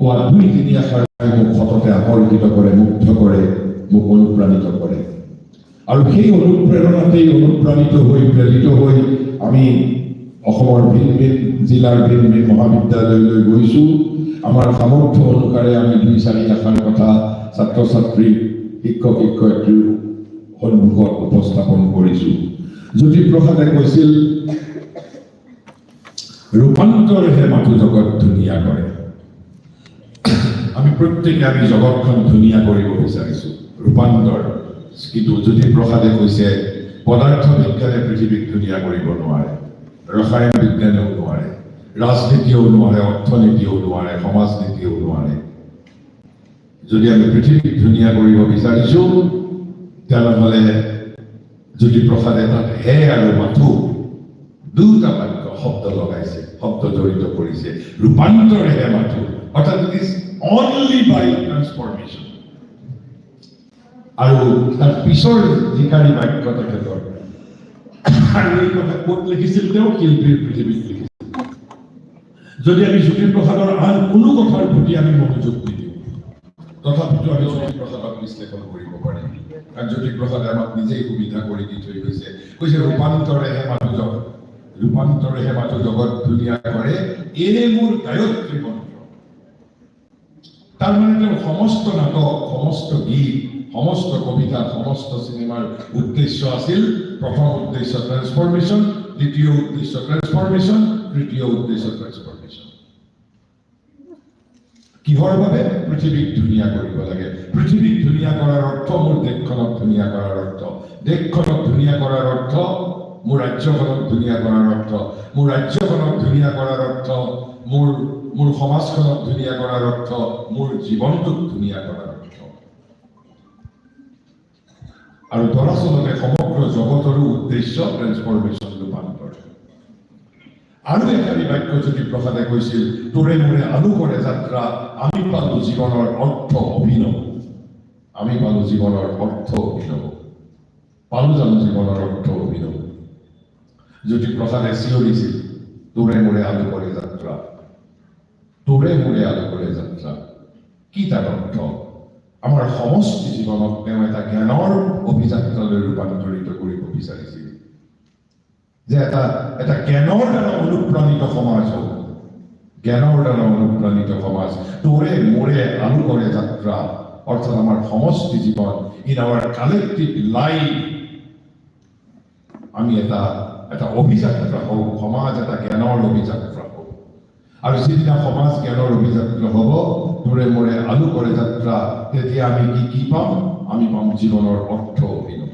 কোৱা 2-3 আখৰ মোক সততে আকৰ্ষিত কৰে, মুগ্ধ কৰে, মোক অনুপ্ৰাণিত কৰে। আৰু সেই অনুপ্ৰেৰণাতেই অনুপ্ৰাণিত হৈ প্ৰেৰিত হৈ আমি অসমৰ ভিন ভিন জিলাৰ ভিন ভিন মহাবিদ্যালয়লৈ গৈছোঁ। আমাৰ সামৰ্থ্য অনুসাৰে আমি 2-4 আখৰ কথা ছাত্ৰ ছাত্ৰী, শিক্ষক শিক্ষয়িত্ৰীৰ সন্মুখত উপস্থাপন কৰিছোঁ। জ্যোতিপ্ৰসাদে কৈছিল, ৰূপান্তৰহে মাথো জগত ধুনীয়া কৰে। আমি প্ৰত্যেকে আমি জগতখন ধুনীয়া কৰিব বিচাৰিছোঁ, ৰূপান্তৰ। কিন্তু জ্যোতিপ্ৰসাদে কৈছে, পদাৰ্থ বিজ্ঞানে পৃথিৱীক ধুনীয়া কৰিব নোৱাৰে, ৰসায়ন বিজ্ঞানেও নোৱাৰে, ৰাজনীতিয়েও নোৱাৰে, অৰ্থনীতিয়েও নোৱাৰে, সমাজনীতিয়েও নোৱাৰে। যদি আমি পৃথিৱীক ধুনীয়া কৰিব বিচাৰিছোঁ, তেনেহ'লে জ্যোতিপ্ৰসাদে তাত হে আৰু মাথো 2টা বাক্য শব্দ লগাইছে, শব্দ জড়িত কৰিছে, ৰূপান্তৰেহে মাথো, অৰ্থাৎ it is only by transformation. আৰু তাৰ পিছৰ যিকাৰী বাক্য তেখেতৰ, আৰু এই কথা ক'ত লিখিছিল, তেওঁ শিল্পীৰ পৃথিৱীত লিখিছিল। যদি আমি জ্যোতিপ্ৰসাদৰ আন কোনো কথাৰ প্ৰতি আমি মনোযোগ নিদিওঁ, তথাপিতো আমি জ্যোতিপ্ৰসাদক বিশ্লেষণ কৰিব পাৰিম। কাৰণ জ্যোতিপ্ৰসাদে আমাক নিজেই সুবিধা কৰি দি থৈ গৈছে, কৈছে ৰূপান্তৰেহে মাথো জগত ধুনীয়া কৰে, এনে মোৰ গায়ত্ৰী মন্ত্ৰ। তাৰমানে তেওঁৰ সমস্ত নাটক, সমস্ত গীত, সমস্ত কবিতা, সমস্ত চিনেমাৰ উদ্দেশ্য আছিল, প্ৰথম উদ্দেশ্য ট্ৰান্সফৰ্মেশ্যন, দ্বিতীয় উদ্দেশ্য ট্ৰান্সফৰ্মেশ্যন, তৃতীয় উদ্দেশ্য ট্ৰান্সফৰ্মেশ্যন। কিহৰ বাবে? পৃথিৱীক ধুনীয়া কৰিব লাগে। পৃথিৱীক ধুনীয়া কৰাৰ অৰ্থ মোৰ দেশখনক ধুনীয়া কৰাৰ অৰ্থ, দেশখনক ধুনীয়া কৰাৰ অৰ্থ মোৰ ৰাজ্যখনক ধুনীয়া কৰাৰ অৰ্থ, মোৰ ৰাজ্যখনক ধুনীয়া কৰাৰ অৰ্থ মোৰ সমাজখনক ধুনীয়া কৰাৰ অৰ্থ, মোৰ জীৱনটোক ধুনীয়া কৰাৰ অৰ্থ। আৰু দৰাচলতে সমগ্ৰ জগতৰো উদ্দেশ্য ট্ৰান্সফৰ্মেশ্যন, ৰূপান্তৰ। আৰু একাৰী বাক্য জ্যোতিপ্ৰসাদে কৈছিল, তোৰে মোৰে আলোকৰে যাত্ৰা, আমি পালো জীৱনৰ অৰ্থ অভিনৱ। আমি পালো জীৱনৰ অৰ্থ অভিনৱ। পালো জানো জীৱনৰ অৰ্থ অভিনৱ? জ্যোতিপ্ৰসাদে চিঞৰিছিল, তোৰে মোৰে আলোকৰে যাত্ৰা, তোৰে মোৰে আলোকৰে যাত্ৰা। কি তাৰ অৰ্থ? আমাৰ সমষ্টি জীৱনক তেওঁ এটা জ্ঞানৰ অভিযাত্ৰালৈ ৰূপান্তৰিত কৰিব বিচাৰিছিল, যে এটা জ্ঞানৰ দ্বাৰা অনুপ্ৰাণিত সমাজ হওক, জ্ঞানৰ দ্বাৰা অনুপ্ৰাণিত সমাজ। তোৰে মোৰে আলোকৰে যাত্ৰা অৰ্থাৎ আমাৰ সমষ্টি জীৱন, ইন আৱাৰ কালেক্টিভ লাইফ, আমি এটা অভিযাত্ৰা হওক, সমাজ এটা জ্ঞানৰ অভিযাত্ৰা হওক। আৰু যিদিনা সমাজ জ্ঞানৰ অভিযাত্ৰা হ'ব, তোৰে মোৰে আলোকৰে যাত্ৰা, তেতিয়া আমি কি পাম? আমি পাম জীৱনৰ অৰ্থ অভিনৱ।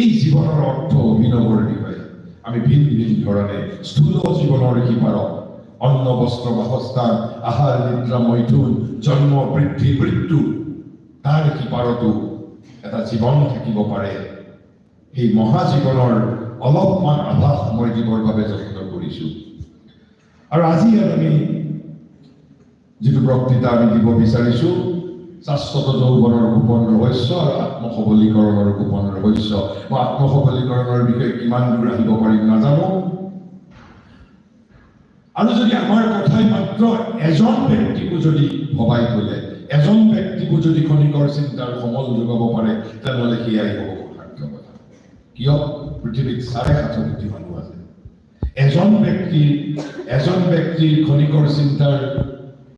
এই জীৱনৰ অৰ্থ অভিনৱৰ বিষয়ে আমি ভিন ভিন ধৰণে স্থূল জীৱনৰ সিপাৰত, অন্ন বস্ত্ৰ বাসস্থান, আহাৰ নিদ্ৰা মৈথুন, জন্ম বৃদ্ধি মৃত্যু, তাৰ সিপাৰতো এটা জীৱন থাকিব পাৰে। এই মহাজীৱনৰ অলপমান আভাস মই দিবৰ বাবে যত্ন কৰিছোঁ। আৰু আজি আমি যিটো বক্তৃতা আমি দিব বিচাৰিছোঁ, শাশ্বত যৌৱনৰ গোপন ৰহস্য আৰু আত্মসবলীকৰণৰ গোপন ৰহস্য। মই আত্মসবলীকৰণৰ বিষয়ে কিমান দূৰ আহিব পাৰিম নাজানো। আৰু যদি আমাৰ কথাই মাত্ৰ এজন ব্যক্তিকো যদি ভবাই তোলে, এজন ব্যক্তিকো যদি ক্ষণিকৰ চিন্তাৰ সমল যোগাব পাৰে, তেনেহ'লে সেয়াই হ'ব সাৰ্থক কথা। কিয়? পৃথিৱীত 7.5 কোটি মানুহ আছে। এজন ব্যক্তিৰ ক্ষণিকৰ চিন্তাৰ